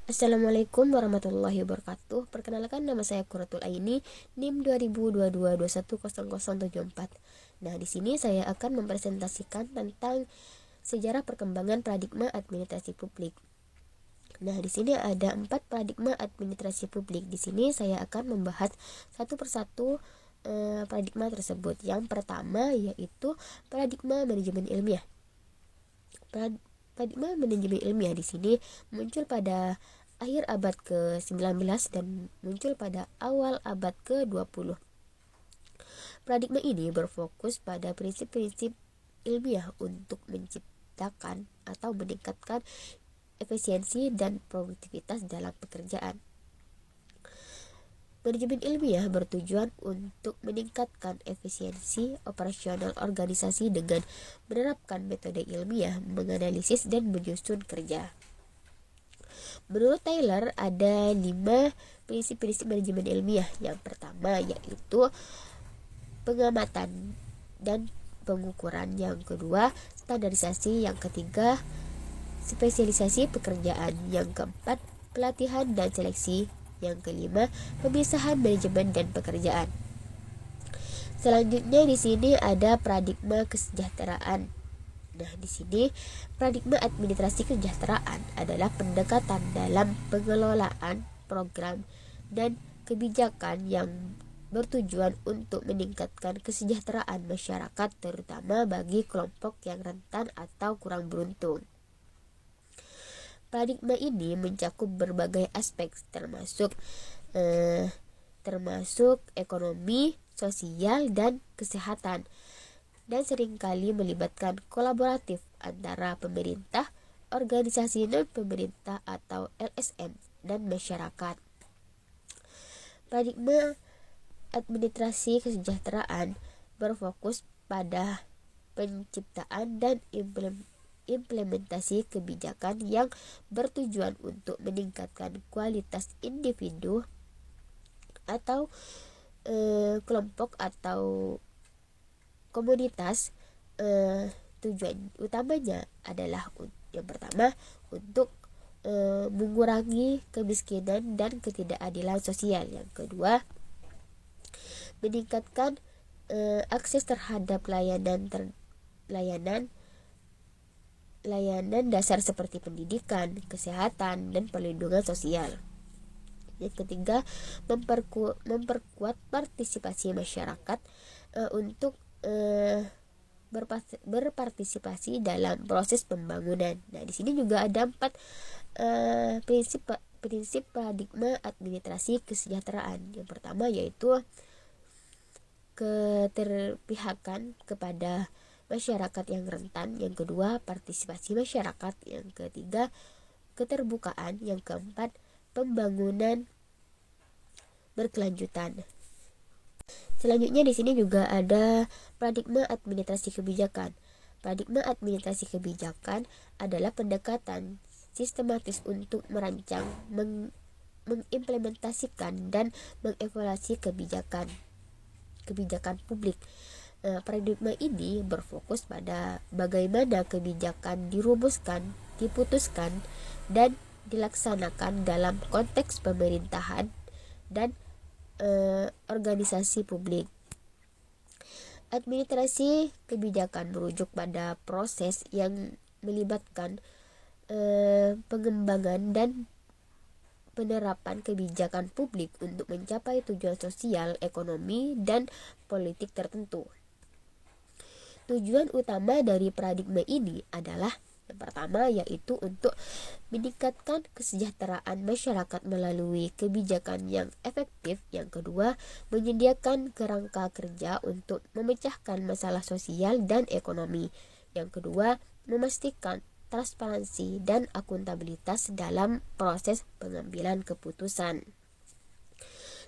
Assalamualaikum warahmatullahi wabarakatuh. Perkenalkan, nama saya Quratul Aini, NIM 2022210074. Nah, di sini saya akan mempresentasikan tentang sejarah perkembangan paradigma administrasi publik. Nah, di sini ada 4 paradigma administrasi publik. Di sini saya akan membahas satu persatu paradigma tersebut. Yang pertama yaitu paradigma manajemen ilmiah. Paradigma manajemen ilmiah di sini muncul pada akhir abad ke-19 dan muncul pada awal abad ke-20. Paradigma ini berfokus pada prinsip-prinsip ilmiah untuk menciptakan atau meningkatkan efisiensi dan produktivitas dalam pekerjaan. Manajemen ilmiah bertujuan untuk meningkatkan efisiensi operasional organisasi dengan menerapkan metode ilmiah, menganalisis dan menyusun kerja. Menurut Taylor, ada 5 prinsip-prinsip manajemen ilmiah. Yang pertama yaitu pengamatan dan pengukuran. Yang kedua, standarisasi. Yang ketiga, spesialisasi pekerjaan. Yang keempat, pelatihan dan seleksi. Yang kelima, pemisahan manajemen dan pekerjaan. Selanjutnya di sini ada paradigma kesejahteraan. Nah, di sini paradigma administrasi kesejahteraan adalah pendekatan dalam pengelolaan program dan kebijakan yang bertujuan untuk meningkatkan kesejahteraan masyarakat, terutama bagi kelompok yang rentan atau kurang beruntung. Paradigma ini mencakup berbagai aspek termasuk ekonomi, sosial, dan kesehatan, dan seringkali melibatkan kolaboratif antara pemerintah, organisasi non-pemerintah atau LSM, dan masyarakat. Paradigma administrasi kesejahteraan berfokus pada penciptaan dan implementasi kebijakan yang bertujuan untuk meningkatkan kualitas individu atau kelompok atau komunitas. Tujuan utamanya adalah yang pertama untuk mengurangi kemiskinan dan ketidakadilan sosial. Yang kedua, meningkatkan akses terhadap layanan dasar seperti pendidikan, kesehatan, dan perlindungan sosial. Yang ketiga, memperkuat partisipasi masyarakat untuk berpartisipasi dalam proses pembangunan. Nah, di sini juga ada 4 prinsip paradigma administrasi kesejahteraan. Yang pertama yaitu keterpihakan kepada masyarakat yang rentan. Yang kedua, partisipasi masyarakat. Yang ketiga, keterbukaan. Yang keempat, pembangunan berkelanjutan. Selanjutnya di sini juga ada paradigma administrasi kebijakan. Paradigma administrasi kebijakan adalah pendekatan sistematis untuk merancang, mengimplementasikan, dan mengevaluasi kebijakan publik. Paradigma ini berfokus pada bagaimana kebijakan dirumuskan, diputuskan, dan dilaksanakan dalam konteks pemerintahan dan organisasi publik. Administrasi kebijakan merujuk pada proses yang melibatkan pengembangan dan penerapan kebijakan publik untuk mencapai tujuan sosial, ekonomi, dan politik tertentu. Tujuan utama dari paradigma ini adalah yang pertama yaitu untuk meningkatkan kesejahteraan masyarakat melalui kebijakan yang efektif. Yang kedua, menyediakan kerangka kerja untuk memecahkan masalah sosial dan ekonomi. Yang kedua, memastikan transparansi dan akuntabilitas dalam proses pengambilan keputusan.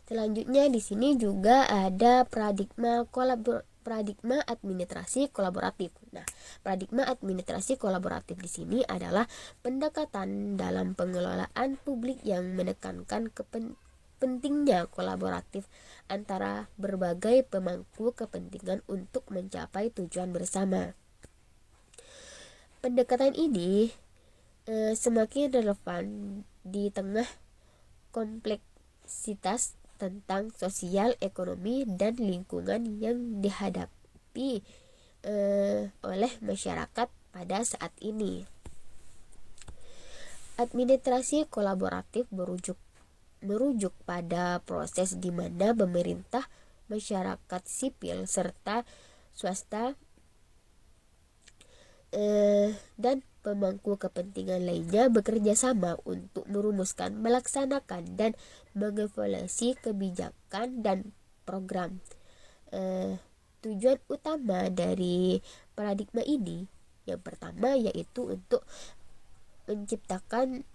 Selanjutnya di sini juga ada paradigma administrasi kolaboratif. Nah, paradigma administrasi kolaboratif di sini adalah pendekatan dalam pengelolaan publik yang menekankan pentingnya kolaboratif antara berbagai pemangku kepentingan untuk mencapai tujuan bersama. Pendekatan ini semakin relevan di tengah kompleksitas tentang sosial, ekonomi, dan lingkungan yang dihadapi oleh masyarakat pada saat ini. Administrasi kolaboratif merujuk pada proses di mana pemerintah, masyarakat sipil, serta swasta dan pemangku kepentingan lainnya bekerja sama untuk merumuskan, melaksanakan, dan mengevaluasi kebijakan dan program. Tujuan utama dari paradigma ini yang pertama yaitu untuk menciptakan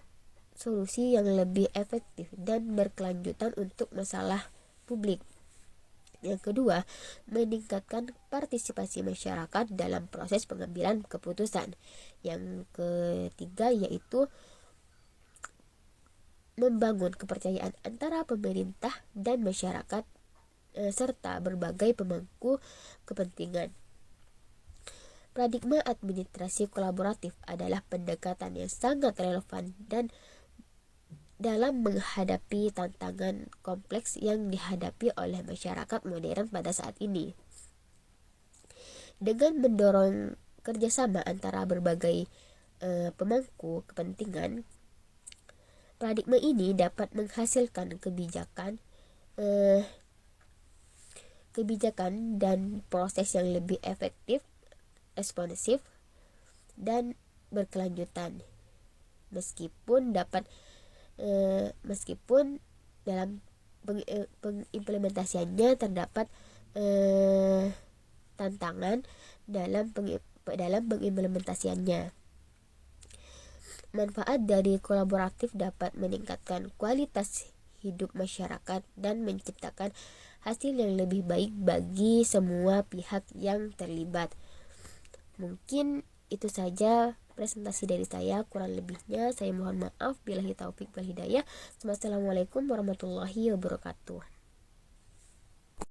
solusi yang lebih efektif dan berkelanjutan untuk masalah publik. Yang kedua, meningkatkan partisipasi masyarakat dalam proses pengambilan keputusan. Yang ketiga yaitu membangun kepercayaan antara pemerintah dan masyarakat serta berbagai pemangku kepentingan. Paradigma administrasi kolaboratif adalah pendekatan yang sangat relevan dan dalam menghadapi tantangan kompleks yang dihadapi oleh masyarakat modern pada saat ini. Dengan mendorong kerjasama antara berbagai pemangku kepentingan, paradigma ini dapat menghasilkan kebijakan dan proses yang lebih efektif, responsif, dan berkelanjutan. Meskipun dalam pengimplementasiannya terdapat tantangan dalam pengimplementasiannya. Manfaat dari kolaboratif dapat meningkatkan kualitas hidup masyarakat dan menciptakan hasil yang lebih baik bagi semua pihak yang terlibat. Mungkin itu saja presentasi dari saya, kurang lebihnya saya mohon maaf. Billahi taufik wal hidayah. Wassalamualaikum warahmatullahi wabarakatuh.